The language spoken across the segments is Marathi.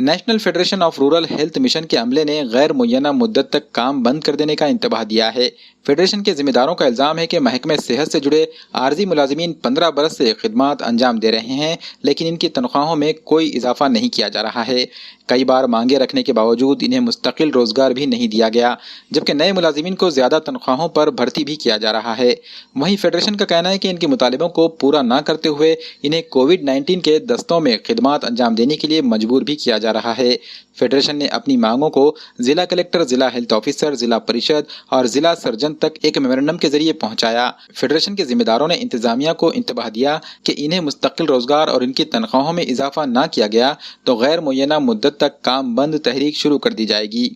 National federation of rural health mission के अमले ने गैर मुय्यना मुद्दत तक काम बंद कर देने का इंतबाह दिया है। फेडरेशन के जिम्मेदारों का इल्जाम है कि महकमे सेहत से जुड़े आर्जी मुलाजिमीन 15 बरस से खिदमात अंजाम दे रहे हैं, लेकिन इनकी तनख्वाहों में कोई इजाफा नहीं किया जा रहा है। कई बार मांगे रखने के बावजूद इन्हें मुस्तकिल रोजगार भी नहीं दिया गया, जबकि नए मुलाजिमीन को ज्यादा तनख्वाहों पर भर्ती भी किया जा रहा है। वहीं फेडरेशन का कहना है कि इनके मुतालिबों को पूरा न करते हुए इन्हें कोविड-19 के दस्तों में खिदमात अंजाम देने के लिए मजबूर भी किया जा रहा है। फेडरेशन ने अपनी मांगों को जिला कलेक्टर, जिला हेल्थ ऑफिसर, जिला परिषद और जिला सर्जन तक एक मेमोरेंडम के जरिए पहुंचाया। फेडरेशन के जिम्मेदारों ने इंतजामिया को इंतबाह दिया कि इन्हें मुस्तकिल रोजगार और इनकी तनख्वाहों में इजाफा न किया गया तो गैर मुय्यना मुद्दत तक काम बंद तहरीक शुरू कर दी जाएगी।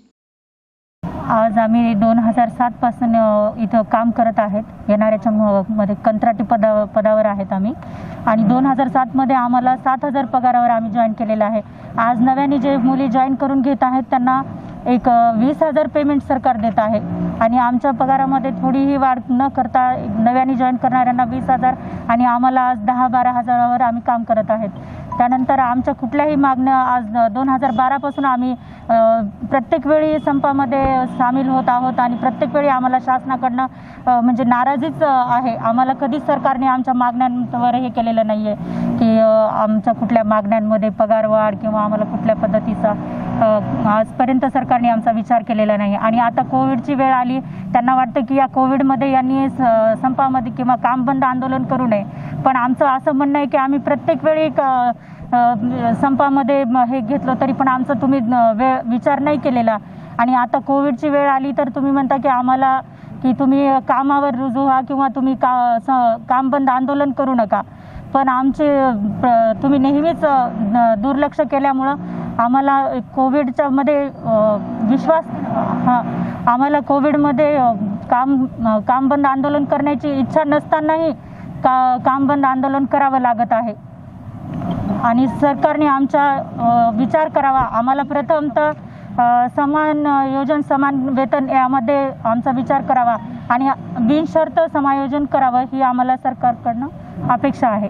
आज आम्ही 2007 पासून इथं काम करत आहेत। येणाऱ्याच्या मध्ये कंत्राटी पदावर आहेत आम्ही आणि 2007 मध्ये आम्हाला 7,000 पगारावर आम्ही जॉईन केलेला आहे। आज नव्याने जे मुली जॉईन करून घेत आहेत त्यांना एक 20,000 पेमेंट सरकार देत आहे आणि आमच्या पगारामध्ये थोडीही वाढ न करता नव्याने जॉईन करणाऱ्यांना 20,000 आणि आम्हाला आज 10-12 हजारावर आम्ही काम करत आहेत। त्यानंतर आमच्या कुठल्याही मागण्या आज 2012 पासून आम्ही प्रत्येक वेळी संपामध्ये सामील होत आहोत आणि प्रत्येक वेळी आम्हाला शासनाकडनं म्हणजे नाराजीच आहे। आम्हाला कधीच सरकारने आमच्या मागण्यांवर हे केलेलं नाहीये की आमच्या कुठल्या मागण्यांमध्ये पगारवाढ किंवा आम्हाला कुठल्या पद्धतीचा आजपर्यंत सरकारने आमचा विचार केलेला नाही। आणि आता कोविडची वेळ आली, त्यांना वाटतं की या कोविडमध्ये यांनी संपामध्ये किंवा काम बंद आंदोलन करू नये, पण आमचं असं म्हणणं आहे की आम्ही प्रत्येक वेळी संपामध्ये हे घेतलं तरी पण आमचा तुम्ही विचार नाही केलेला आणि आता कोविडची वेळ आली तर तुम्ही म्हणता की आम्हाला की तुम्ही कामावर रुजू व्हा किंवा तुम्ही काम बंद आंदोलन करू नका, पण आमचे तुम्ही नेहमीच दुर्लक्ष केल्यामुळं आम्हाला कोविडच्या मध्ये आम्हाला कोविडमध्ये काम बंद आंदोलन करण्याची इच्छा नसतानाही काम बंद आंदोलन करावं लागत आहे आणि सरकारने आमचा विचार करावा। आम्हाला प्रथमतः समान योजना समान वेतन यामध्ये आमचा विचार करावा आणि बिनशर्त समायोजन करावं ही आम्हाला सरकारकडनं अपेक्षा आहे।